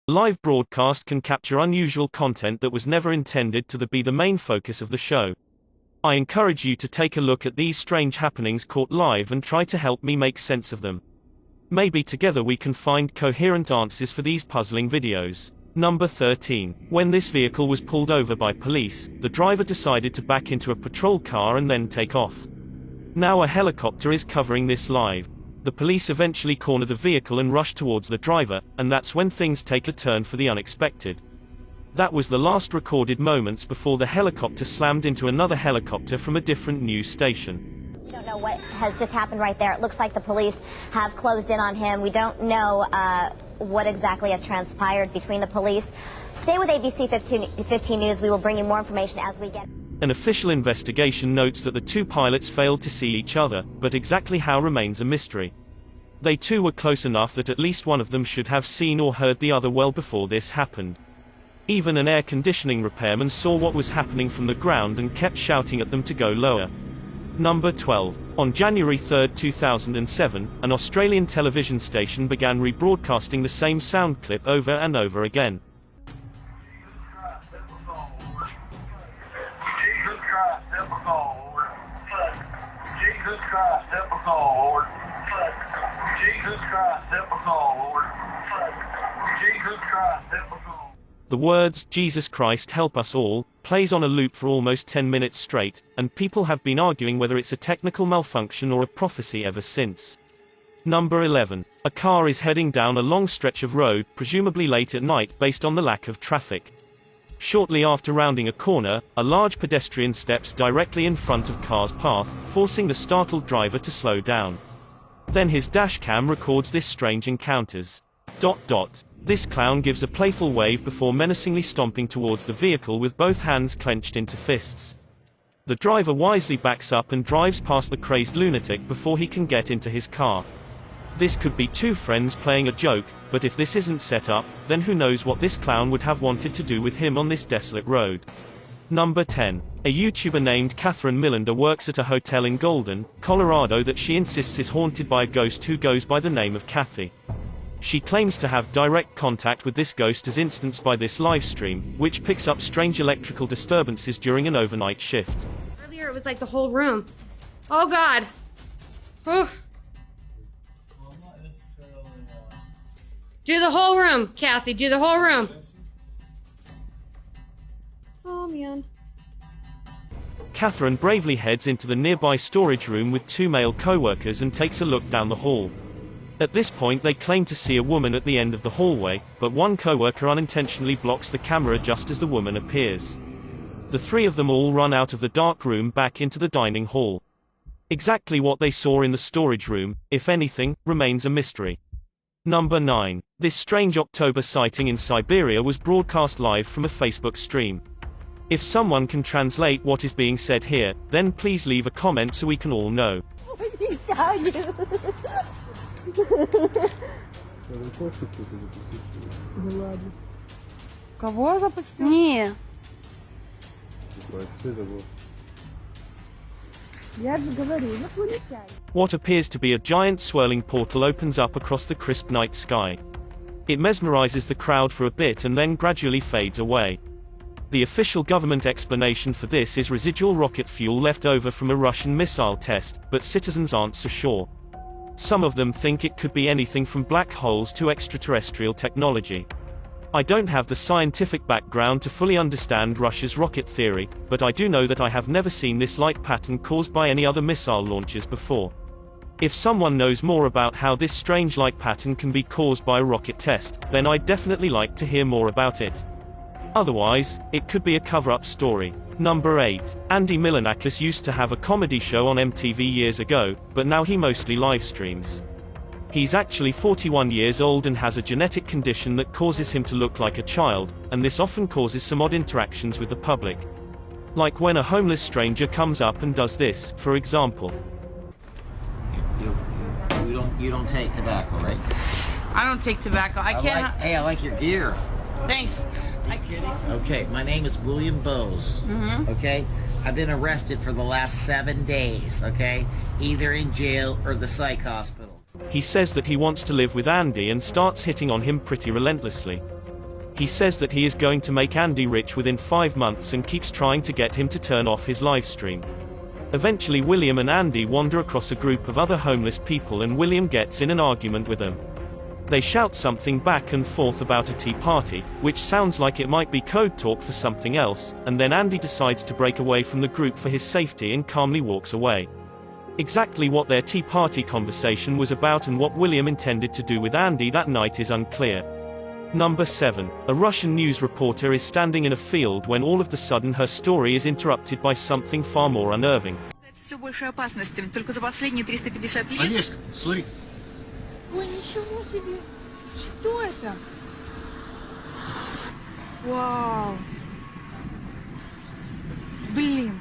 Live broadcast can capture unusual content that was never intended to be the main focus of the show. I encourage you to take a look at these strange happenings caught live and try to help me make sense of them. Maybe together we can find coherent answers for these puzzling videos. Number 13. When this vehicle was pulled over by police, the driver decided to back into a patrol car and then take off. Now a helicopter is covering this live. The police eventually corner the vehicle and rush towards the driver, and that's when things take a turn for the unexpected. That was the last recorded moments before the helicopter slammed into another helicopter from a different news station. We don't know what has just happened right there. It looks like the police have closed in on him. We don't know what exactly has transpired between the police. Stay with ABC 15 News. We will bring you more information as we get. An official investigation notes that the two pilots failed to see each other, but exactly how remains a mystery. They too were close enough that at least one of them should have seen or heard the other well before this happened. Even an air conditioning repairman saw what was happening from the ground and kept shouting at them to go lower. Number 12. On January 3, 2007, an Australian television station began rebroadcasting the same sound clip over and over again. Jesus Christ, help us all, Lord. Jesus Christ, help us all, Lord. Jesus Christ, help us all. The words, "Jesus Christ help us all," plays on a loop for almost 10 minutes straight, and people have been arguing whether it's a technical malfunction or a prophecy ever since. Number 11. A car is heading down a long stretch of road, presumably late at night based on the lack of traffic. Shortly after rounding a corner, a large pedestrian steps directly in front of car's path, forcing the startled driver to slow down. Then his dashcam records this strange encounters. This clown gives a playful wave before menacingly stomping towards the vehicle with both hands clenched into fists. The driver wisely backs up and drives past the crazed lunatic before he can get into his car. This could be two friends playing a joke, but if this isn't set up, then who knows what this clown would have wanted to do with him on this desolate road. Number 10. A YouTuber named Catherine Millender works at a hotel in Golden, Colorado that she insists is haunted by a ghost who goes by the name of Kathy. She claims to have direct contact with this ghost as instanced by this livestream, which picks up strange electrical disturbances during an overnight shift. Earlier it was like the whole room. Oh God. Ooh. Do the whole room, Kathy. Do the whole room. Oh, man. Catherine bravely heads into the nearby storage room with two male co-workers and takes a look down the hall. At this point they claim to see a woman at the end of the hallway, but one co-worker unintentionally blocks the camera just as the woman appears. The three of them all run out of the dark room back into the dining hall. Exactly what they saw in the storage room, if anything, remains a mystery. Number 9. This strange October sighting in Siberia was broadcast live from a Facebook stream. If someone can translate what is being said here, then please leave a comment so we can all know. Кого запустил? Не. What appears to be a giant swirling portal opens up across the crisp night sky. It mesmerizes the crowd for a bit and then gradually fades away. The official government explanation for this is residual rocket fuel left over from a Russian missile test, but citizens aren't so sure. Some of them think it could be anything from black holes to extraterrestrial technology. I don't have the scientific background to fully understand Russia's rocket theory, but I do know that I have never seen this light pattern caused by any other missile launches before. If someone knows more about how this strange light pattern can be caused by a rocket test, then I'd definitely like to hear more about it. Otherwise, it could be a cover-up story. Number 8. Andy Milonakis used to have a comedy show on MTV years ago, but now he mostly live streams. He's actually 41 years old and has a genetic condition that causes him to look like a child, and this often causes some odd interactions with the public. Like when a homeless stranger comes up and does this, for example. You don't take tobacco, right? I don't take tobacco. I can't. Hey, I like your gear. Thanks. Okay, my name is William Bowes. Okay, I've been arrested for the last 7 days. Okay, either in jail or the psych hospital. He says that he wants to live with Andy and starts hitting on him pretty relentlessly. He says that he is going to make Andy rich within 5 months and keeps trying to get him to turn off his live stream. Eventually William and Andy wander across a group of other homeless people and William gets in an argument with them. They shout something back and forth about a tea party, which sounds like it might be code talk for something else, and then Andy decides to break away from the group for his safety and calmly walks away. Exactly what their tea party conversation was about and what William intended to do with Andy that night is unclear. Number 7. A Russian news reporter is standing in a field when all of a sudden her story is interrupted by something far more unnerving. Все больше опасности. Только за последние 350 лет... Олежка, смотри. Ой, ничего себе! Что это? Вау! Блин!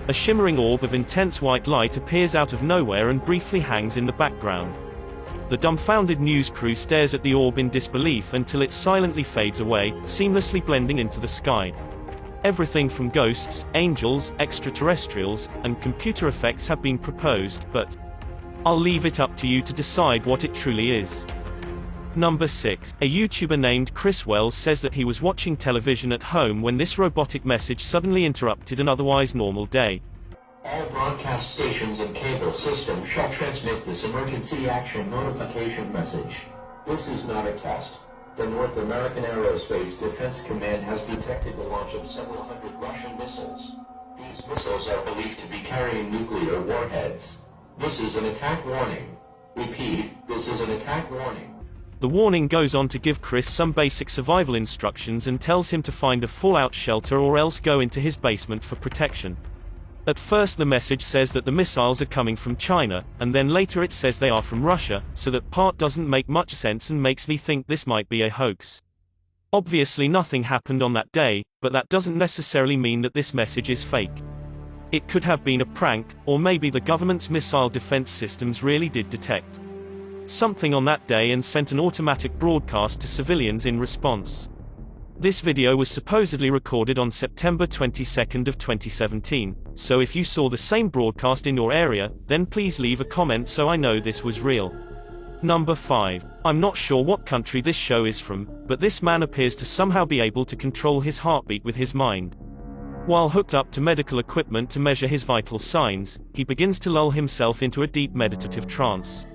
A shimmering orb of intense white light appears out of nowhere and briefly hangs in the background. The dumbfounded news crew stares at the orb in disbelief until it silently fades away, seamlessly blending into the sky. Everything from ghosts, angels, extraterrestrials, and computer effects have been proposed, but I'll leave it up to you to decide what it truly is. Number 6. A YouTuber named Chris Wells says that he was watching television at home when this robotic message suddenly interrupted an otherwise normal day. All broadcast stations and cable systems shall transmit this emergency action notification message. This is not a test. The North American Aerospace Defense Command has detected the launch of several hundred Russian missiles. These missiles are believed to be carrying nuclear warheads. This is an attack warning. Repeat, this is an attack warning. The warning goes on to give Chris some basic survival instructions and tells him to find a fallout shelter or else go into his basement for protection. At first the message says that the missiles are coming from China, and then later it says they are from Russia, so that part doesn't make much sense and makes me think this might be a hoax. Obviously nothing happened on that day, but that doesn't necessarily mean that this message is fake. It could have been a prank, or maybe the government's missile defense systems really did detect something on that day and sent an automatic broadcast to civilians in response. This video was supposedly recorded on September 22nd of 2017, so if you saw the same broadcast in your area, then please leave a comment so I know this was real. Number 5. I'm not sure what country this show is from, but this man appears to somehow be able to control his heartbeat with his mind. While hooked up to medical equipment to measure his vital signs, he begins to lull himself into a deep meditative trance.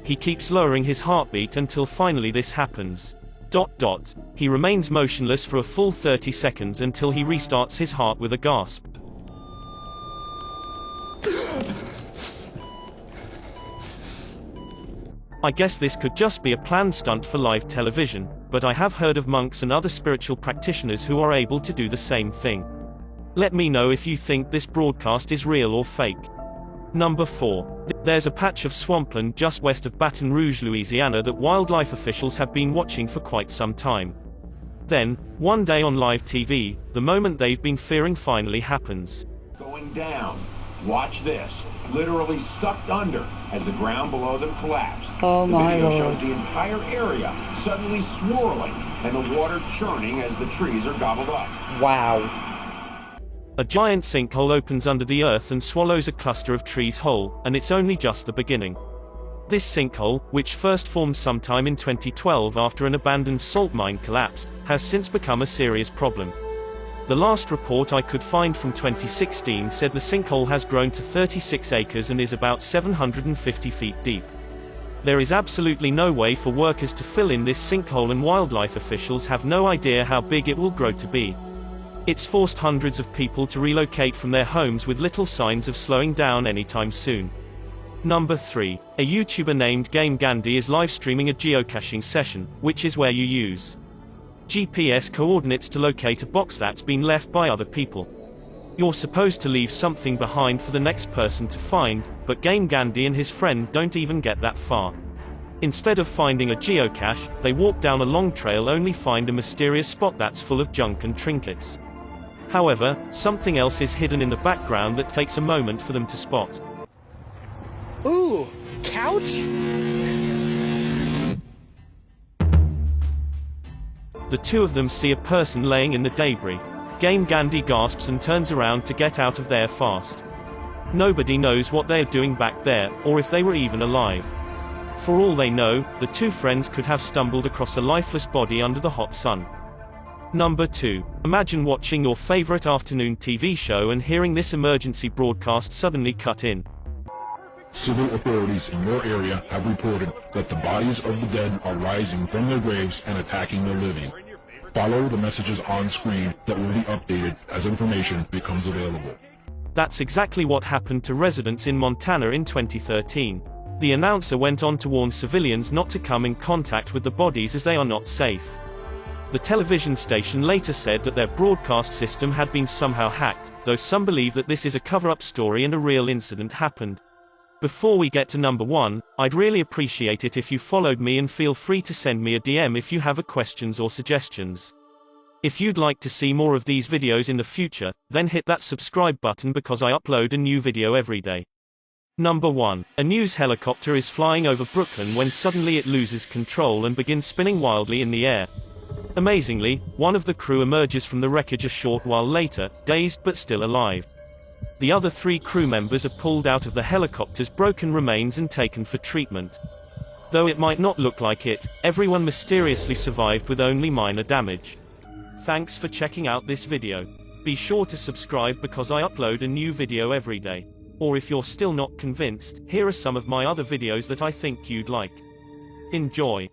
He keeps lowering his heartbeat until finally this happens. ... He remains motionless for a full 30 seconds until he restarts his heart with a gasp. I guess this could just be a planned stunt for live television, but I have heard of monks and other spiritual practitioners who are able to do the same thing. Let me know if you think this broadcast is real or fake. Number 4. There's a patch of swampland just west of Baton Rouge, Louisiana that wildlife officials have been watching for quite some time. Then, one day on live TV, the moment they've been fearing finally happens. Going down. Watch this. Literally sucked under as the ground below them collapsed. Oh my The video Lord. shows the entire area suddenly swirling and the water churning as the trees are gobbled up. Wow. A giant sinkhole opens under the earth and swallows a cluster of trees whole, and it's only just the beginning. This sinkhole, which first formed sometime in 2012 after an abandoned salt mine collapsed, has since become a serious problem. The last report I could find from 2016 said the sinkhole has grown to 36 acres and is about 750 feet deep. There is absolutely no way for workers to fill in this sinkhole, and wildlife officials have no idea how big it will grow to be. It's forced hundreds of people to relocate from their homes with little signs of slowing down anytime soon. Number 3. A YouTuber named Game Gandhi is live streaming a geocaching session, which is where you use GPS coordinates to locate a box that's been left by other people. You're supposed to leave something behind for the next person to find, but Game Gandhi and his friend don't even get that far. Instead of finding a geocache, they walk down a long trail only find a mysterious spot that's full of junk and trinkets. However, something else is hidden in the background that takes a moment for them to spot. Ooh, couch? The two of them see a person laying in the debris. Game Gandhi gasps and turns around to get out of there fast. Nobody knows what they are doing back there, or if they were even alive. For all they know, the two friends could have stumbled across a lifeless body under the hot sun. Number 2. Imagine watching your favorite afternoon TV show and hearing this emergency broadcast suddenly cut in. Civil authorities in your area have reported that the bodies of the dead are rising from their graves and attacking the living. Follow the messages on screen that will be updated as information becomes available. That's exactly what happened to residents in Montana in 2013. The announcer went on to warn civilians not to come in contact with the bodies as they are not safe. The television station later said that their broadcast system had been somehow hacked, though some believe that this is a cover-up story and a real incident happened. Before we get to number 1, I'd really appreciate it if you followed me, and feel free to send me a DM if you have questions or suggestions. If you'd like to see more of these videos in the future, then hit that subscribe button because I upload a new video every day. Number 1. A news helicopter is flying over Brooklyn when suddenly it loses control and begins spinning wildly in the air. Amazingly, one of the crew emerges from the wreckage a short while later, dazed but still alive. The other 3 crew members are pulled out of the helicopter's broken remains and taken for treatment. Though it might not look like it, everyone mysteriously survived with only minor damage. Thanks for checking out this video. Be sure to subscribe because I upload a new video every day. Or if you're still not convinced, here are some of my other videos that I think you'd like. Enjoy.